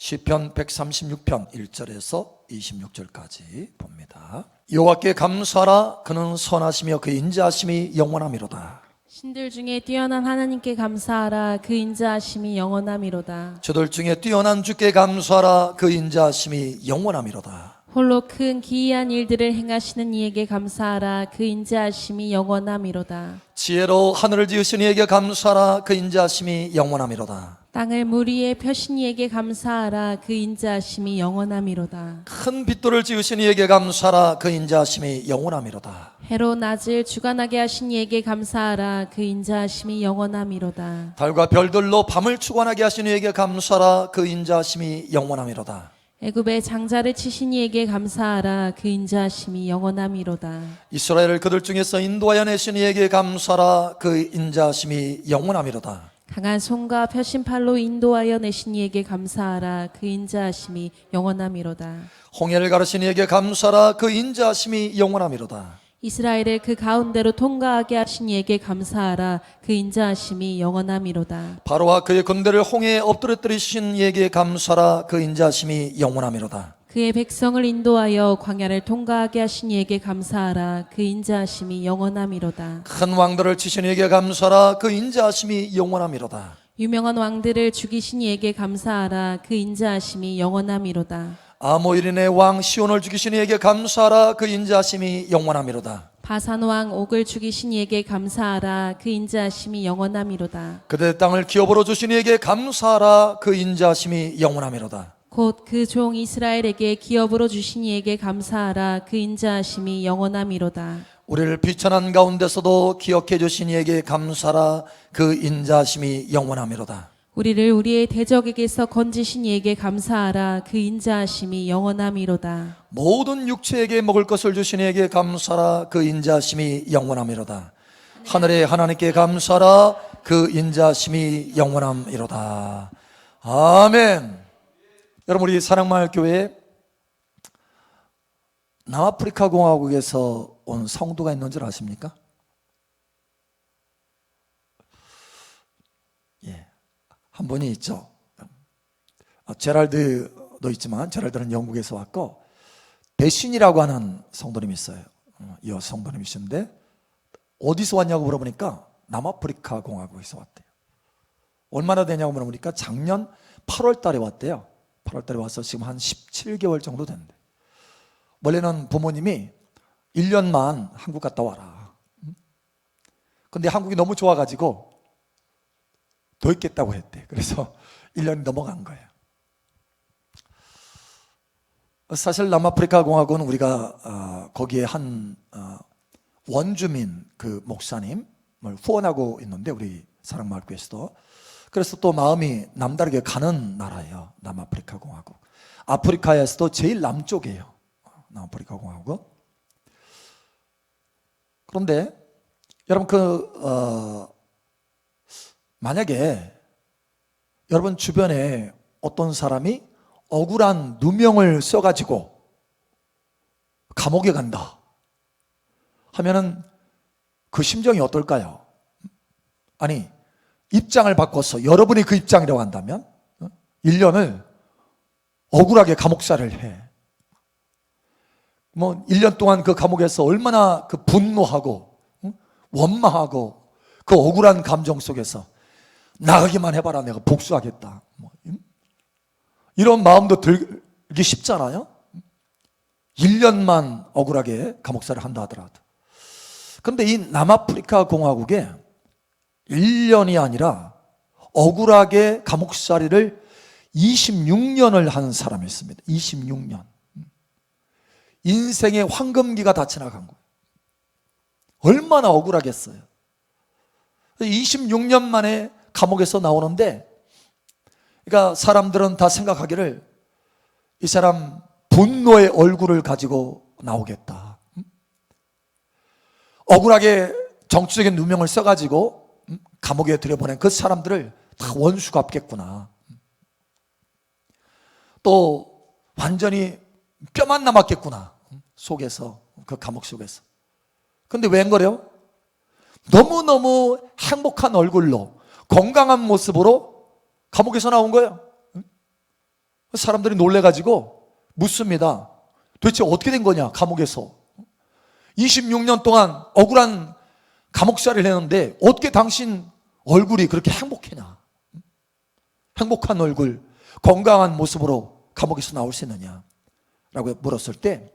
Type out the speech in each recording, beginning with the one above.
시편 136편 1절에서 26절까지 봅니다. 여호와께 감사하라. 그는 선하시며 그 인자하심이 영원하미로다. 신들 중에 뛰어난 하나님께 감사하라. 그 인자하심이 영원하미로다. 저들 중에 뛰어난 주께 감사하라. 그 인자하심이 영원하미로다. 홀로 큰 기이한 일들을 행하시는 이에게 감사하라. 그 인자하심이 영원하미로다. 지혜로 하늘을 지으신 이에게 감사하라. 그 인자하심이 영원하미로다. 땅을 물 위에 펴신 이에게 감사하라. 그 인자하심이 영원하미로다. 큰 빛돌을 지으신 이에게 감사하라. 그 인자하심이 영원하미로다. 해로 낮을 주관하게 하신 이에게 감사하라. 그 인자하심이 영원하미로다. 달과 별들로 밤을 주관하게 하신 이에게 감사하라. 그 인자하심이 영원하미로다. 애굽의 장자를 치신 이에게 감사하라. 그 인자하심이 영원하미로다. 이스라엘을 그들 중에서 인도하여 내신 이에게 감사하라. 그 인자하심이 영원하미로다. 강한 손과 펴신 팔로 인도하여 내신 이에게 감사하라. 그 인자하심이 영원하미로다. 홍해를 가르신 이에게 감사하라. 그 인자하심이 영원하미로다. 이스라엘을 그 가운데로 통과하게 하신 이에게 감사하라. 그 인자하심이 영원하미로다. 바로와 그의 군대를 홍해에 엎드려뜨리신 이에게 감사하라. 그 인자하심이 영원하미로다. 그의 백성을 인도하여 광야를 통과하게 하신 이에게 감사하라. 그 인자하심이 영원하미로다. 큰 왕들을 치신 이에게 감사하라. 그 인자하심이 영원하미로다. 유명한 왕들을 죽이신 이에게 감사하라. 그 인자하심이 영원하미로다. 아모일인의 왕 시온을 죽이신 이에게 감사하라. 그 인자하심이 영원하미로다. 바산 왕 옥을 죽이신 이에게 감사하라. 그 인자하심이 영원하미로다. 그들의 땅을 기업으로 주신 이에게 감사하라. 그 인자하심이 영원하미로다. 곧 그 종 이스라엘에게 기업으로 주신 이에게 감사하라. 그 인자하심이 영원하미로다. 우리를 비천한 가운데서도 기억해 주신 이에게 감사하라. 그 인자하심이 영원하미로다. 우리를 우리의 대적에게서 건지신 이에게 감사하라. 그 인자하심이 영원하미로다. 모든 육체에게 먹을 것을 주신 이에게 감사하라. 그 인자하심이 영원하미로다. 하늘의 하나님께 감사하라. 그 인자하심이 영원하미로다. 아멘. 여러분, 우리 사랑마을교회에 남아프리카 공화국에서 온 성도가 있는 줄 아십니까? 예, 한 분이 있죠. 제랄드도 있지만 제랄드는 영국에서 왔고, 대신이라고 하는 성도님이 있어요. 이 성도님이신데 어디서 왔냐고 물어보니까 남아프리카 공화국에서 왔대요. 얼마나 되냐고 물어보니까 작년 8월 달에 왔대요. 8월 달에 와서 지금 한 17개월 정도 된대. 원래는 부모님이 1년만 한국 갔다 와라. 근데 한국이 너무 좋아가지고 더 있겠다고 했대. 그래서 1년이 넘어간 거예요. 사실 남아프리카 공화국은 우리가 거기에 한 원주민 그 목사님을 후원하고 있는데, 우리 사랑마을교회에서도. 그래서 또 마음이 남다르게 가는 나라예요. 남아프리카 공화국. 아프리카에서도 제일 남쪽이에요. 남아프리카 공화국. 그런데 여러분, 만약에 여러분 주변에 어떤 사람이 억울한 누명을 써가지고 감옥에 간다 하면은 그 심정이 어떨까요? 아니, 입장을 바꿔서 여러분이 그 입장이라고 한다면 1년을 억울하게 감옥살이를 해. 1년 동안 그 감옥에서 얼마나 그 분노하고 원망하고 그 억울한 감정 속에서 나가기만 해봐라, 내가 복수하겠다, 이런 마음도 들기 쉽잖아요. 1년만 억울하게 감옥살이를 한다 하더라도. 그런데 이 남아프리카 공화국에 1년이 아니라 억울하게 감옥살이를 26년을 한 사람이 있습니다. 26년. 인생의 황금기가 다 지나간 거예요. 얼마나 억울하겠어요. 26년 만에 감옥에서 나오는데, 그러니까 사람들은 다 생각하기를 이 사람 분노의 얼굴을 가지고 나오겠다. 억울하게 정치적인 누명을 써가지고 감옥에 들여보낸 그 사람들을 다 원수 갚겠구나. 또 완전히 뼈만 남았겠구나, 속에서, 그 감옥 속에서. 근데 웬걸요? 너무너무 행복한 얼굴로 건강한 모습으로 감옥에서 나온 거예요. 사람들이 놀래가지고 묻습니다. 도대체 어떻게 된 거냐, 감옥에서. 26년 동안 억울한 감옥살이를 했는데 어떻게 당신 얼굴이 그렇게 행복하냐, 행복한 얼굴, 건강한 모습으로 감옥에서 나올 수 있느냐 라고 물었을 때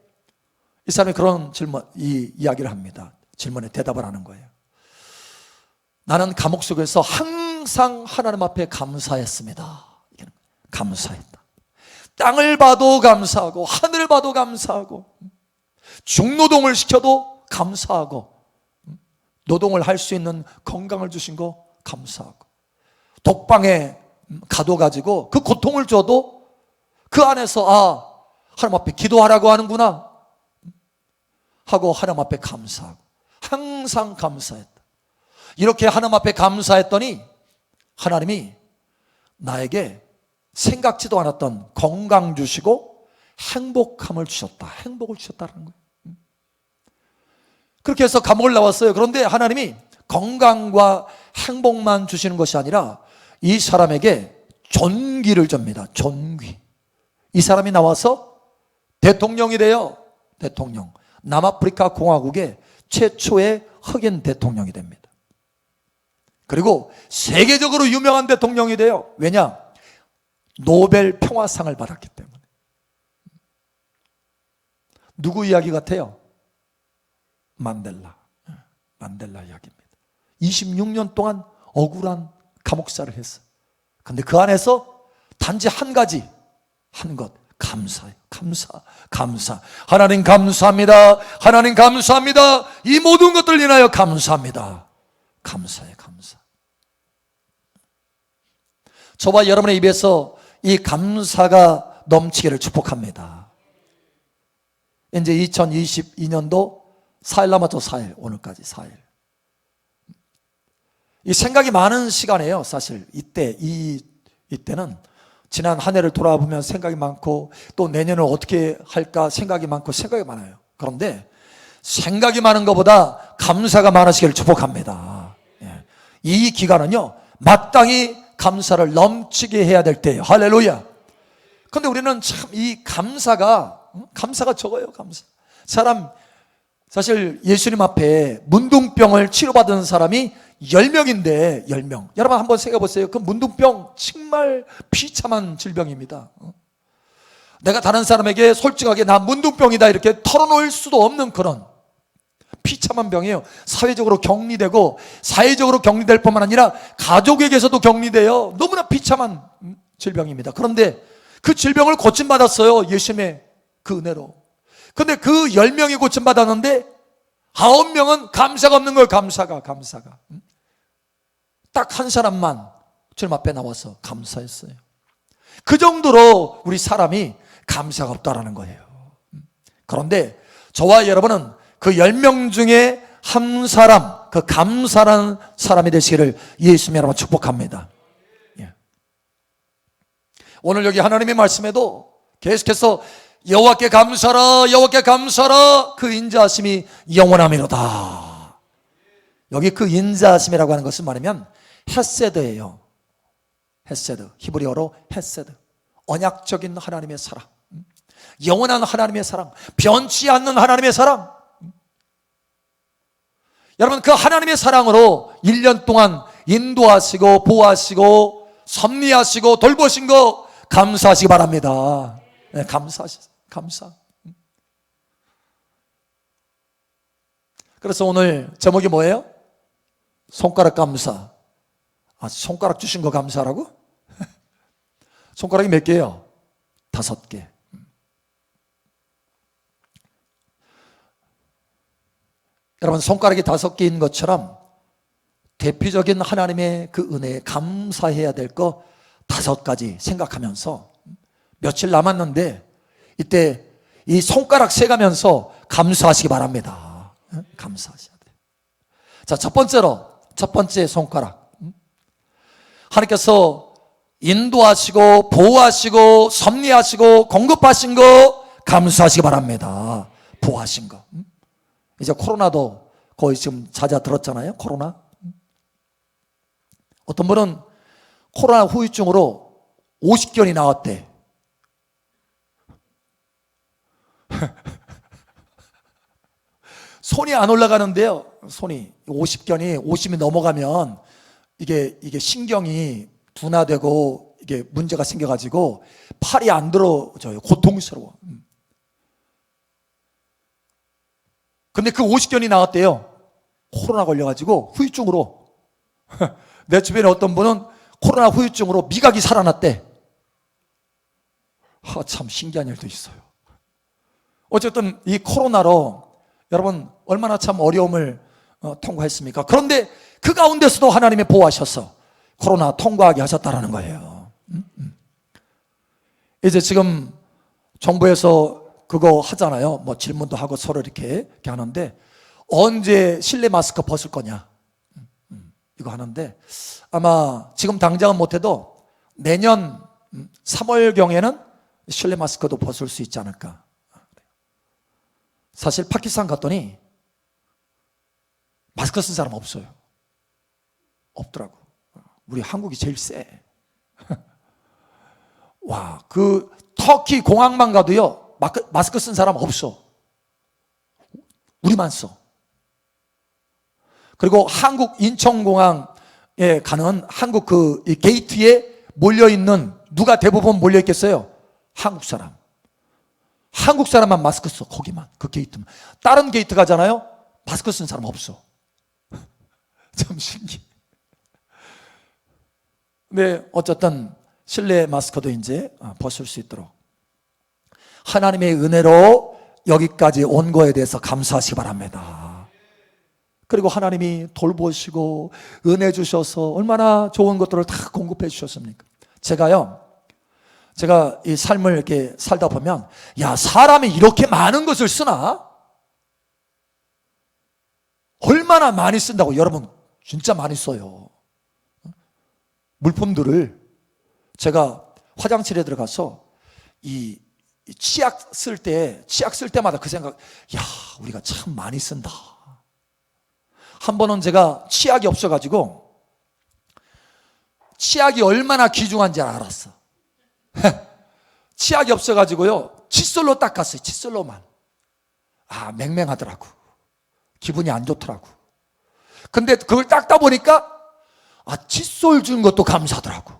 이 사람이 그런 이 이야기를 합니다. 질문에 대답을 하는 거예요. 나는 감옥 속에서 항상 하나님 앞에 감사했습니다. 감사했다. 땅을 봐도 감사하고 하늘을 봐도 감사하고 중노동을 시켜도 감사하고 노동을 할 수 있는 건강을 주신 거 감사하고 독방에 가둬가지고 그 고통을 줘도 그 안에서 하나님 앞에 기도하라고 하는구나 하고 하나님 앞에 감사하고 항상 감사했다. 이렇게 하나님 앞에 감사했더니 하나님이 나에게 생각지도 않았던 건강 주시고 행복함을 주셨다. 행복을 주셨다는 거예요. 그렇게 해서 감옥을 나왔어요. 그런데 하나님이 건강과 행복만 주시는 것이 아니라 이 사람에게 존귀를 줍니다. 존귀. 이 사람이 나와서 대통령이 돼요. 대통령. 남아프리카 공화국의 최초의 흑인 대통령이 됩니다. 그리고 세계적으로 유명한 대통령이 돼요. 왜냐? 노벨 평화상을 받았기 때문에. 누구 이야기 같아요? 만델라 이야기입니다. 26년 동안 억울한 감옥살을 했어요. 근데 그 안에서 단지 한 가지, 한 것, 감사해요. 감사. 하나님 감사합니다. 하나님 감사합니다. 이 모든 것들 인하여 감사합니다. 감사해, 감사. 저와 여러분의 입에서 이 감사가 넘치기를 축복합니다. 이제 2022년도 4일 남았죠. 4일. 오늘까지 4일. 이 생각이 많은 시간이에요. 사실 이때는 지난 한 해를 돌아보면 생각이 많고 또 내년을 어떻게 할까 생각이 많고 생각이 많아요. 그런데 생각이 많은 것보다 감사가 많으시기를 축복합니다. 이 기간은요, 마땅히 감사를 넘치게 해야 될 때예요. 할렐루야. 그런데 우리는 참 이 감사가 적어요. 감사. 사실 예수님 앞에 문둥병을 치료받은 사람이 10명인데 10명. 여러분 한번 생각해 보세요. 그 문둥병 정말 비참한 질병입니다. 내가 다른 사람에게 솔직하게 나 문둥병이다 이렇게 털어놓을 수도 없는 그런 비참한 병이에요. 사회적으로 격리되고 사회적으로 격리될 뿐만 아니라 가족에게서도 격리돼요. 너무나 비참한 질병입니다. 그런데 그 질병을 고침받았어요. 예수님의 그 은혜로. 근데 그 10명이 고침받았는데 9명은 감사가 없는 거예요. 감사가. 딱 한 사람만 주님 앞에 나와서 감사했어요. 그 정도로 우리 사람이 감사가 없다라는 거예요. 그런데 저와 여러분은 그 10명 중에 한 사람, 그 감사라는 사람이 되시기를 예수님 여러분 축복합니다. 오늘 여기 하나님의 말씀에도 계속해서 여호와께 감사라, 여호와께 감사라, 그 인자하심이 영원함이로다. 여기 그 인자하심이라고 하는 것은 말하면 헤세드예요. 헤세드, 히브리어로 헤세드. 언약적인 하나님의 사랑, 영원한 하나님의 사랑, 변치 않는 하나님의 사랑. 여러분 그 하나님의 사랑으로 1년 동안 인도하시고 보호하시고 섭리하시고 돌보신 거 감사하시기 바랍니다. 네, 감사. 그래서 오늘 제목이 뭐예요? 손가락 감사. 손가락 주신 거 감사라고? 손가락이 몇 개예요? 5개. 여러분 손가락이 5개인 것처럼 대표적인 하나님의 그 은혜에 감사해야 될 거 5가지 생각하면서 며칠 남았는데 이때 이 손가락 세가면서 감사하시기 바랍니다. 감사하셔야 돼요. 자, 첫 번째 손가락. 하나님께서 인도하시고 보호하시고 섭리하시고 공급하신 거 감사하시기 바랍니다. 보호하신 거. 이제 코로나도 거의 지금 잦아들었잖아요. 코로나. 어떤 분은 코로나 후유증으로 50견이 나왔대. 손이 안 올라가는데요. 손이 50견이 50이 넘어가면 이게 신경이 둔화되고 이게 문제가 생겨가지고 팔이 안 들어져요. 고통스러워. 근데 그 50견이 나왔대요. 코로나 걸려가지고 후유증으로. 내 주변에 어떤 분은 코로나 후유증으로 미각이 살아났대. 참 신기한 일도 있어요. 어쨌든 이 코로나로 여러분 얼마나 참 어려움을 통과했습니까? 그런데 그 가운데서도 하나님이 보호하셔서 코로나 통과하게 하셨다는 거예요. 이제 지금 정부에서 그거 하잖아요. 뭐 질문도 하고 서로 이렇게 하는데 언제 실내 마스크 벗을 거냐 이거 하는데 아마 지금 당장은 못해도 내년 3월경에는 실내 마스크도 벗을 수 있지 않을까. 사실 파키스탄 갔더니 마스크 쓴 사람 없어요. 없더라고. 우리 한국이 제일 세. 와, 그 터키 공항만 가도요 마스크 쓴 사람 없어. 우리만 써. 그리고 한국 인천공항에 가는 한국 그 게이트에 몰려있는 누가 대부분 몰려있겠어요? 한국 사람. 한국 사람만 마스크 써. 거기만. 그 게이트만. 다른 게이트 가잖아요. 마스크 쓴 사람 없어. 참 신기해. 네, 어쨌든 실내 마스크도 이제 벗을 수 있도록 하나님의 은혜로 여기까지 온 거에 대해서 감사하시기 바랍니다. 그리고 하나님이 돌보시고 은혜 주셔서 얼마나 좋은 것들을 다 공급해 주셨습니까? 제가 이 삶을 이렇게 살다 보면 야, 사람이 이렇게 많은 것을 쓰나? 얼마나 많이 쓴다고. 여러분 진짜 많이 써요. 물품들을 제가 화장실에 들어가서 이 치약 쓸 때마다 그 생각, 야, 우리가 참 많이 쓴다. 한 번은 제가 치약이 없어가지고 치약이 얼마나 귀중한지 알았어. 치약이 없어가지고요 칫솔로 닦았어요. 칫솔로만. 아, 맹맹하더라고. 기분이 안 좋더라고. 근데 그걸 닦다 보니까 칫솔 준 것도 감사하더라고.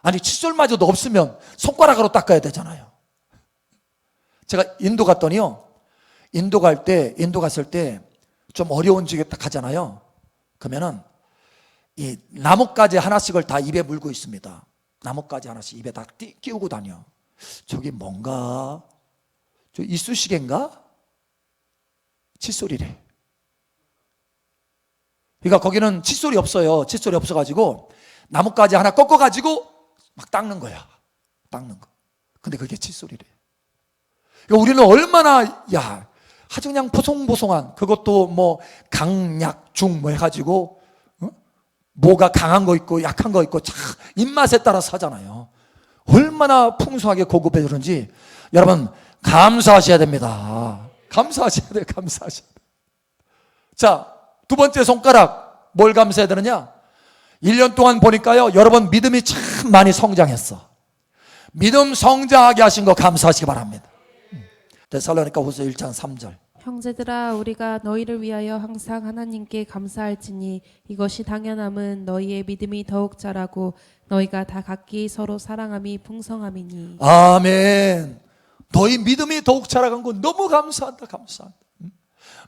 아니, 칫솔마저도 없으면 손가락으로 닦아야 되잖아요. 제가 인도 갔더니요, 인도 갔을 때 좀 어려운 지역에 딱 가잖아요. 그러면은 이 나뭇가지 하나씩을 다 입에 물고 있습니다. 나뭇가지 하나씩 입에 다 끼우고 다녀. 저기 뭔가, 저 이쑤시개인가? 칫솔이래. 그러니까 거기는 칫솔이 없어요. 칫솔이 없어가지고 나뭇가지 하나 꺾어가지고 막 닦는 거야. 닦는 거. 근데 그게 칫솔이래. 그러니까 우리는 얼마나, 아주 그냥 보송보송한, 그것도 뭐 강약중 뭐 해가지고 뭐가 강한 거 있고 약한 거 있고 참 입맛에 따라서 하잖아요. 얼마나 풍성하게 고급해 주는지 여러분 감사하셔야 됩니다. 감사하셔야 돼요. 감사하셔야 돼요. 자, 두 번째 손가락 뭘 감사해야 되느냐? 1년 동안 보니까요 여러분 믿음이 참 많이 성장했어. 믿음 성장하게 하신 거 감사하시기 바랍니다. 데살로니가 후서 1장 3절. 형제들아, 우리가 너희를 위하여 항상 하나님께 감사할지니 이것이 당연함은 너희의 믿음이 더욱 자라고 너희가 다 각기 서로 사랑함이 풍성함이니. 아멘. 너희 믿음이 더욱 자라간 거 너무 감사한다. 감사한다.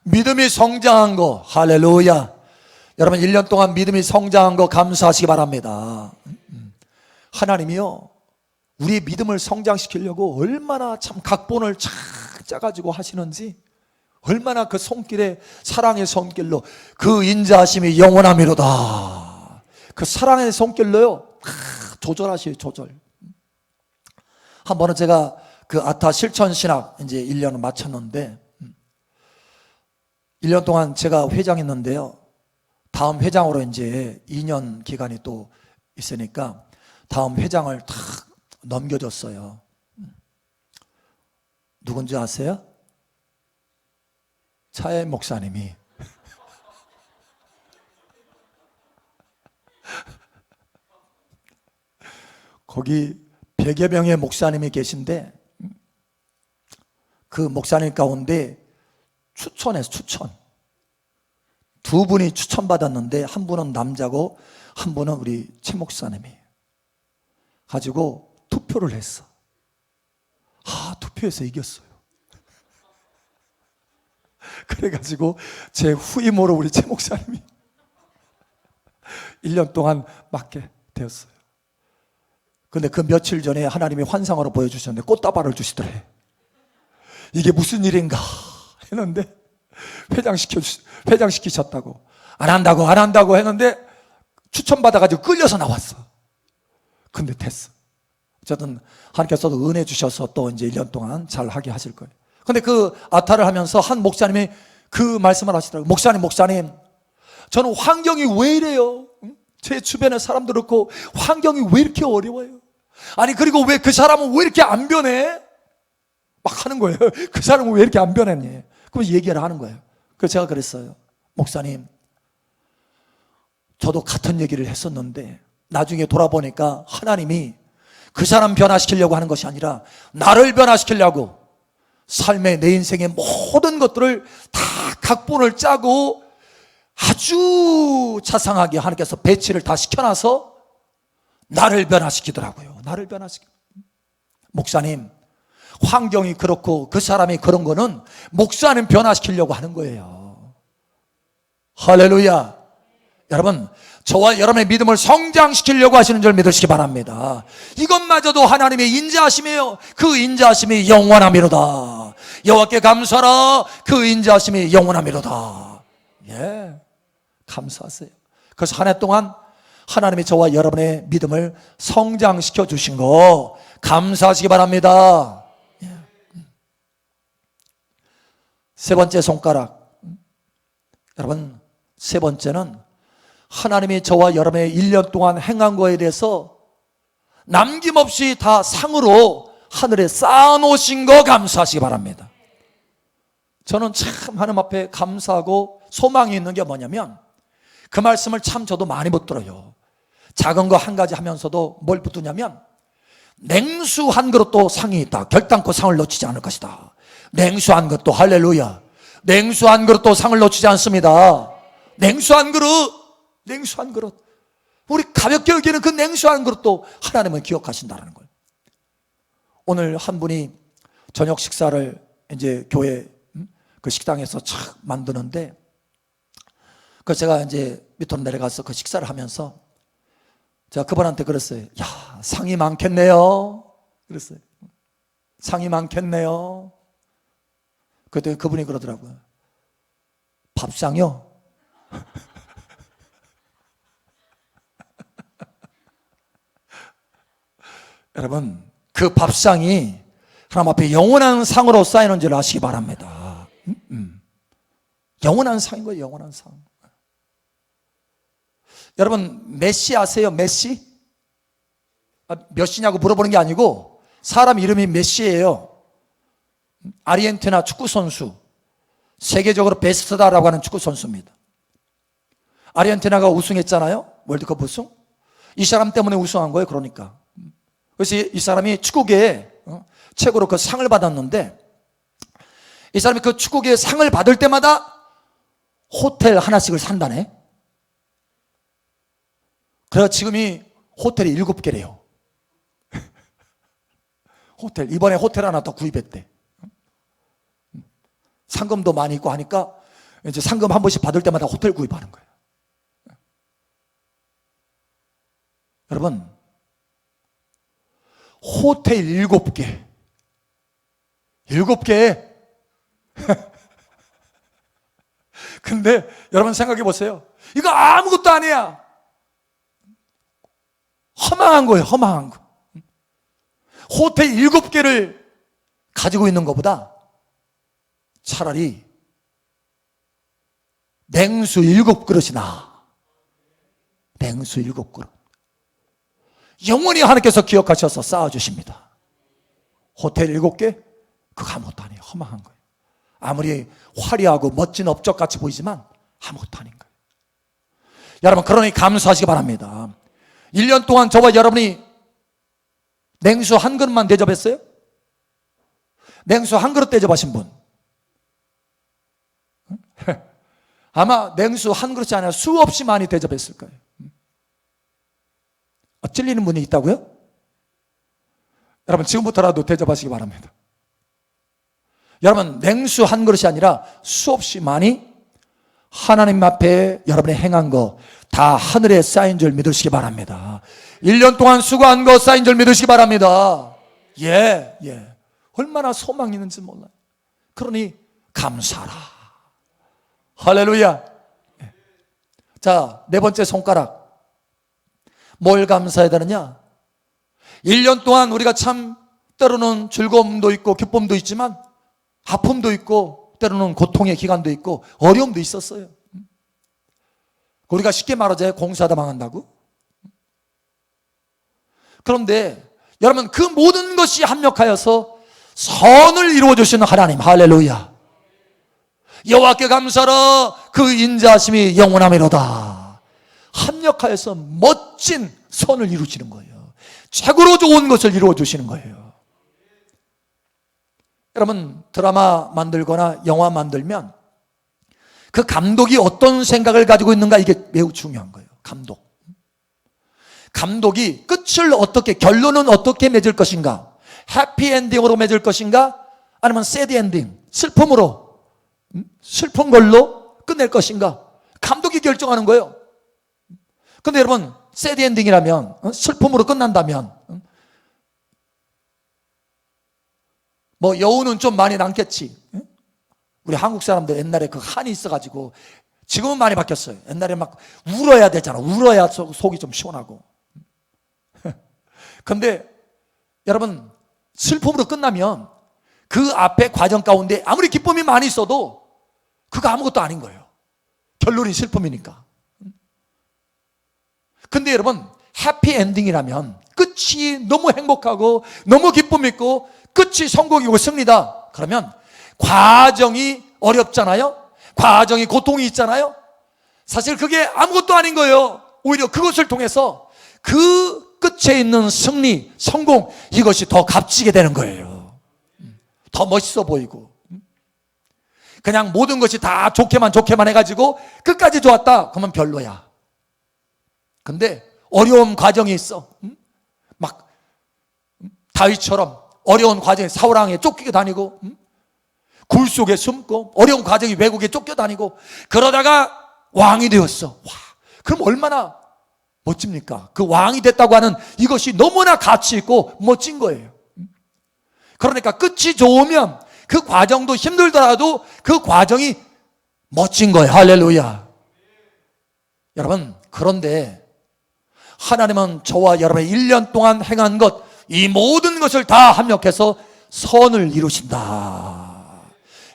믿음이 성장한 거 할렐루야. 여러분 1년 동안 믿음이 성장한 거 감사하시기 바랍니다. 하나님이요 우리의 믿음을 성장시키려고 얼마나 참 각본을 쫙 짜가지고 하시는지, 얼마나 그 손길에 사랑의 손길로 그 인자하심이 영원함이로다. 그 사랑의 손길로요 조절하셔요. 조절. 한 번은 제가 그 아타 실천신학 이제 1년을 마쳤는데 1년 동안 제가 회장했는데요 다음 회장으로 이제 2년 기간이 또 있으니까 다음 회장을 탁 넘겨줬어요. 누군지 아세요? 차혜 목사님이. 거기 100여 명의 목사님이 계신데 그 목사님 가운데 추천해서 추천. 두 분이 추천받았는데 한 분은 남자고 한 분은 우리 최 목사님이 가지고 투표를 했어. 투표해서 이겼어요. 그래가지고 제 후임으로 우리 최 목사님이 1년 동안 맡게 되었어요. 근데 그 며칠 전에 하나님이 환상으로 보여주셨는데 꽃다발을 주시더래. 이게 무슨 일인가 했는데 회장시키셨다고. 안 한다고 했는데 추천받아가지고 끌려서 나왔어. 근데 됐어. 어쨌든 하나님께서도 은혜 주셔서 또 이제 1년 동안 잘 하게 하실 거예요. 근데 그 아타를 하면서 한 목사님이 그 말씀을 하시더라고요. 목사님, 저는 환경이 왜 이래요? 제 주변에 사람들 그렇고 환경이 왜 이렇게 어려워요? 아니 그리고 왜 그 사람은 왜 이렇게 안 변해? 막 하는 거예요. 그 사람은 왜 이렇게 안 변했니? 그럼 얘기를 하는 거예요. 그래서 제가 그랬어요. 목사님, 저도 같은 얘기를 했었는데 나중에 돌아보니까 하나님이 그 사람 변화시키려고 하는 것이 아니라 나를 변화시키려고 삶의 내 인생의 모든 것들을 다 각본을 짜고 아주 자상하게 하나님께서 배치를 다 시켜놔서 나를 변화시키더라고요. 나를 변화시키. 목사님, 환경이 그렇고 그 사람이 그런 거는 목사님 변화시키려고 하는 거예요. 할렐루야. 여러분, 저와 여러분의 믿음을 성장시키려고 하시는 줄 믿으시기 바랍니다. 이것마저도 하나님의 인자하심이에요. 그 인자하심이 영원하미로다. 여호와께 감사하라. 그 인자하심이 영원하미로다. 예, 감사하세요. 그래서 한 해 동안 하나님이 저와 여러분의 믿음을 성장시켜 주신 거 감사하시기 바랍니다. 예. 세 번째 손가락. 여러분, 세 번째는 하나님이 저와 여러분의 1년 동안 행한 거에 대해서 남김없이 다 상으로 하늘에 쌓아놓으신 거 감사하시기 바랍니다. 저는 참 하나님 앞에 감사하고 소망이 있는 게 뭐냐면 그 말씀을 참 저도 많이 붙들어요. 작은 거 한 가지 하면서도 뭘 붙드냐면 냉수 한 그릇도 상이 있다. 결단코 상을 놓치지 않을 것이다. 냉수 한 그릇도, 할렐루야. 냉수 한 그릇도 상을 놓치지 않습니다. 냉수 한 그릇. 우리 가볍게 여기는 그 냉수 한 그릇도 하나님은 기억하신다는 거예요. 오늘 한 분이 저녁 식사를 이제 교회 그 식당에서 착 만드는데, 그래서 제가 이제 밑으로 내려가서 그 식사를 하면서 제가 그분한테 그랬어요. 야, 상이 많겠네요. 그랬어요. 상이 많겠네요. 그때 그분이 그러더라고요. 밥상이요? 여러분, 그 밥상이 하나님 앞에 영원한 상으로 쌓이는 줄 아시기 바랍니다. 영원한 상인 거예요. 영원한 상. 여러분, 메시 아세요? 메시? 몇 시냐고 물어보는 게 아니고 사람 이름이 메시예요. 아르헨티나 축구선수, 세계적으로 베스트다라고 하는 축구선수입니다. 아르헨티나가 우승했잖아요. 월드컵 우승. 이 사람 때문에 우승한 거예요. 그러니까. 그래서 이 사람이 축구계에 최고로 그 상을 받았는데, 이 사람이 그 축구계에 상을 받을 때마다 호텔 하나씩을 산다네. 그래서 지금이 호텔이 7개래요. 호텔, 이번에 호텔 하나 더 구입했대. 상금도 많이 있고 하니까 이제 상금 한 번씩 받을 때마다 호텔 구입하는 거예요. 여러분, 호텔 7개. 7개. 근데 여러분 생각해 보세요. 이거 아무것도 아니야. 허망한 거예요. 허망한 거. 호텔 7개를 가지고 있는 것보다 차라리 냉수 7그릇이나, 냉수 7그릇. 영원히 하나님께서 기억하셔서 쌓아주십니다. 호텔 7개? 그거 아무것도 아니에요. 허망한 거예요. 아무리 화려하고 멋진 업적 같이 보이지만 아무것도 아닌 거예요. 여러분, 그러니 감사하시기 바랍니다. 1년 동안 저와 여러분이 냉수 한 그릇만 대접했어요? 냉수 한 그릇 대접하신 분? 아마 냉수 한 그릇이 아니라 수없이 많이 대접했을 거예요. 찔리는 분이 있다고요? 여러분 지금부터라도 대접하시기 바랍니다. 여러분 냉수 한 그릇이 아니라 수없이 많이 하나님 앞에 여러분이 행한 거 다 하늘에 쌓인 줄 믿으시기 바랍니다. 1년 동안 수고한 거 쌓인 줄 믿으시기 바랍니다. 예. 얼마나 소망이 있는지 몰라요. 그러니 감사하라. 할렐루야. 자, 네 번째 손가락. 뭘 감사해야 되느냐? 1년 동안 우리가 참 때로는 즐거움도 있고 기쁨도 있지만 아픔도 있고 때로는 고통의 기간도 있고 어려움도 있었어요. 우리가 쉽게 말하자면 공사하다 망한다고. 그런데 여러분 그 모든 것이 합력하여서 선을 이루어 주시는 하나님, 할렐루야. 여호와께 감사하라. 그 인자하심이 영원하미로다. 합력하여서 멋진 선을 이루시는 거예요. 최고로 좋은 것을 이루어 주시는 거예요. 여러분 드라마 만들거나 영화 만들면 그 감독이 어떤 생각을 가지고 있는가, 이게 매우 중요한 거예요. 감독이 끝을 어떻게, 결론은 어떻게 맺을 것인가, 해피엔딩으로 맺을 것인가, 아니면 새드엔딩, 슬픔으로, 슬픈 걸로 끝낼 것인가, 감독이 결정하는 거예요. 근데 여러분 새드엔딩이라면, 슬픔으로 끝난다면 뭐 여우는 좀 많이 남겠지. 우리 한국 사람들 옛날에 그 한이 있어가지고, 지금은 많이 바뀌었어요. 옛날에 막 울어야 되잖아. 울어야 속이 좀 시원하고. 근데 여러분 슬픔으로 끝나면 그 앞에 과정 가운데 아무리 기쁨이 많이 있어도 그거 아무것도 아닌 거예요. 결론이 슬픔이니까. 근데 여러분 해피엔딩이라면, 끝이 너무 행복하고 너무 기쁨 있고 끝이 성공이고 승리다. 그러면 과정이 어렵잖아요. 과정이 고통이 있잖아요. 사실 그게 아무것도 아닌 거예요. 오히려 그것을 통해서 그 끝에 있는 승리, 성공, 이것이 더 값지게 되는 거예요. 더 멋있어 보이고. 그냥 모든 것이 다 좋게만 해가지고 끝까지 좋았다 그러면 별로야. 근데 어려운 과정이 있어. 막 다윗처럼 어려운 과정에 사울왕에 쫓기게 다니고, 굴 속에 숨고, 어려운 과정이 외국에 쫓겨다니고, 그러다가 왕이 되었어. 와, 그럼 얼마나 멋집니까? 그 왕이 됐다고 하는 이것이 너무나 가치 있고 멋진 거예요. 그러니까 끝이 좋으면 그 과정도 힘들더라도 그 과정이 멋진 거예요. 할렐루야. 여러분, 그런데 하나님은 저와 여러분의 1년 동안 행한 것, 이 모든 것을 다 합력해서 선을 이루신다.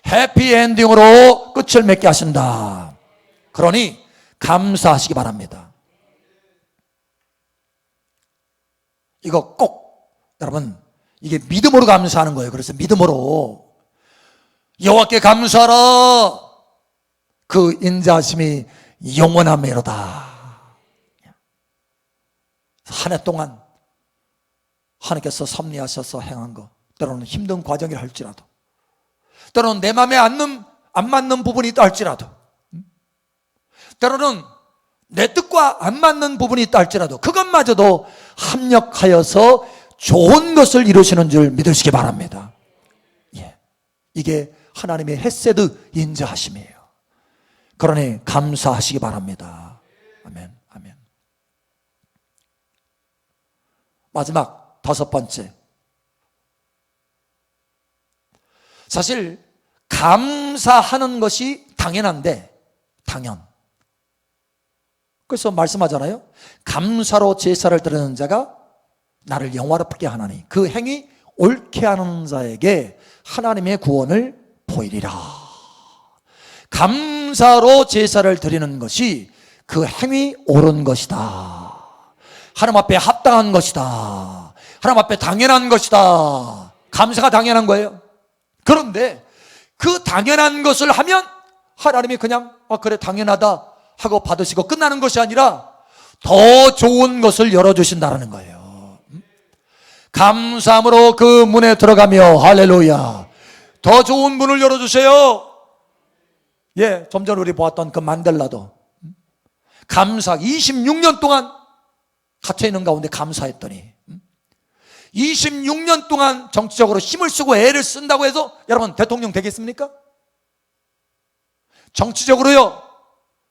해피엔딩으로 끝을 맺게 하신다. 그러니 감사하시기 바랍니다. 이거 꼭 여러분, 이게 믿음으로 감사하는 거예요. 그래서 믿음으로 여호와께 감사하라. 그 인자하심이 영원하미로다. 한 해 동안 하나님께서 섭리하셔서 행한 것, 때로는 힘든 과정이라 할지라도, 때로는 내 마음에 안 맞는 부분이 있다 할지라도, 때로는 내 뜻과 안 맞는 부분이 있다 할지라도 그것마저도 합력하여서 좋은 것을 이루시는 줄 믿으시기 바랍니다. 예, 이게 하나님의 헤세드 인자하심이에요. 그러니 감사하시기 바랍니다. 아멘, 아멘. 마지막 5번째, 사실 감사하는 것이 당연한데, 그래서 말씀하잖아요. 감사로 제사를 드리는 자가 나를 영화롭게 하나니 그 행위 옳게 하는 자에게 하나님의 구원을 보이리라. 감사로 제사를 드리는 것이 그 행위 옳은 것이다. 하나님 앞에 합당한 것이다. 하나님 앞에 당연한 것이다. 감사가 당연한 거예요. 그런데 그 당연한 것을 하면 하나님이 그냥 그래 당연하다 하고 받으시고 끝나는 것이 아니라 더 좋은 것을 열어주신다는 거예요. 감사함으로 그 문에 들어가며, 할렐루야, 더 좋은 문을 열어주세요. 예, 좀 전에 우리 보았던 그 만델라도 감사 26년 동안 갇혀 있는 가운데 감사했더니 26년 동안 정치적으로 힘을 쓰고 애를 쓴다고 해서 여러분 대통령 되겠습니까? 정치적으로요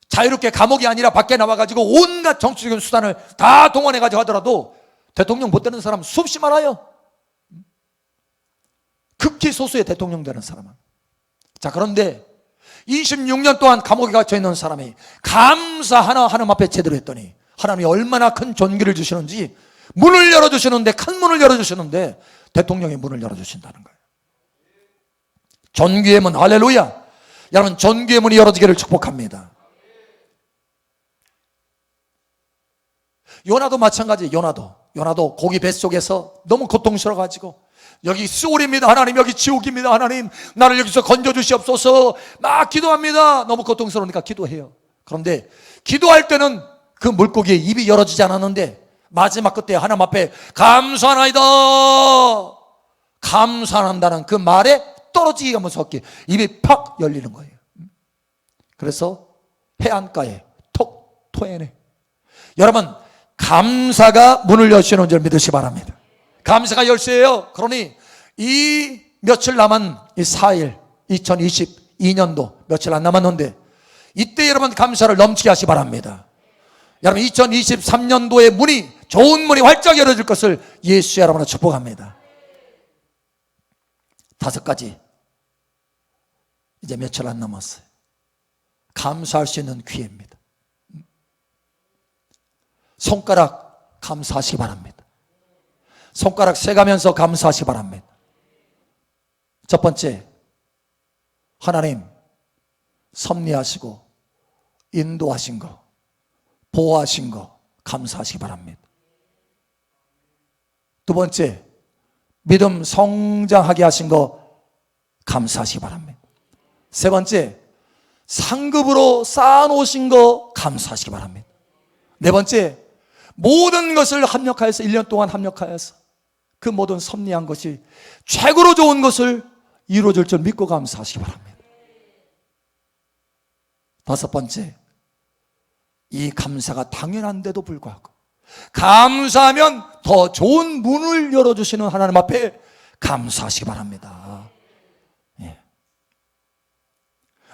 자유롭게 감옥이 아니라 밖에 나와가지고 온갖 정치적인 수단을 다 동원해가지고 하더라도 대통령 못 되는 사람 수없이 많아요. 극히 소수의 대통령 되는 사람은. 자, 그런데 26년 동안 감옥에 갇혀 있는 사람이 감사 하나 하나님 앞에 제대로 했더니 하나님이 얼마나 큰 존귀를 주시는지 문을 열어주시는데, 큰 문을 열어주시는데 대통령의 문을 열어주신다는 거예요. 존귀의 문, 할렐루야. 여러분 존귀의 문이 열어지기를 축복합니다. 요나도 마찬가지. 요나도 고기 뱃속에서 너무 고통스러워가지고 여기 수월입니다 하나님, 여기 지옥입니다 하나님, 나를 여기서 건져주시옵소서 막 기도합니다. 너무 고통스러우니까 기도해요. 그런데 기도할 때는 그 물고기의 입이 열어지지 않았는데 마지막 끝에 하나님 앞에 감사하나이다, 감사한다는 그 말에 떨어지기가 무섭게 입이 팍 열리는 거예요. 그래서 해안가에 톡 토해내. 여러분 감사가 문을 여시는 줄 믿으시기 바랍니다. 감사가 열쇠예요. 그러니 이 며칠 남은 이 4일 2022년도 며칠 안 남았는데 이때 여러분 감사를 넘치게 하시기 바랍니다. 여러분 2023년도의 문이, 좋은 문이 활짝 열어질 것을 예수의 이름으로 축복합니다. 5가지 이제 며칠 안 남았어요. 감사할 수 있는 기회입니다. 손가락 감사하시기 바랍니다. 손가락 세가면서 감사하시기 바랍니다. 첫 번째, 하나님 섭리하시고 인도하신 거, 보호하신 거 감사하시기 바랍니다. 두 번째, 믿음 성장하게 하신 거 감사하시기 바랍니다. 세 번째, 상급으로 쌓아놓으신 거 감사하시기 바랍니다. 네 번째, 모든 것을 합력하여서 1년 동안 합력하여서 그 모든 섭리한 것이 최고로 좋은 것을 이루어질 줄 믿고 감사하시기 바랍니다. 5번째, 이 감사가 당연한데도 불구하고 감사하면 더 좋은 문을 열어주시는 하나님 앞에 감사하시기 바랍니다. 예.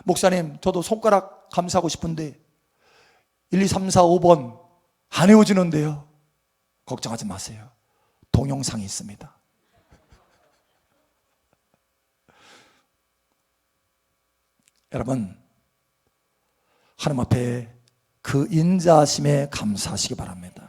목사님, 저도 손가락 감사하고 싶은데 1, 2, 3, 4, 5번 안 헤어지는데요. 걱정하지 마세요. 동영상이 있습니다. 여러분, 하나님 앞에 그 인자하심에 감사하시기 바랍니다.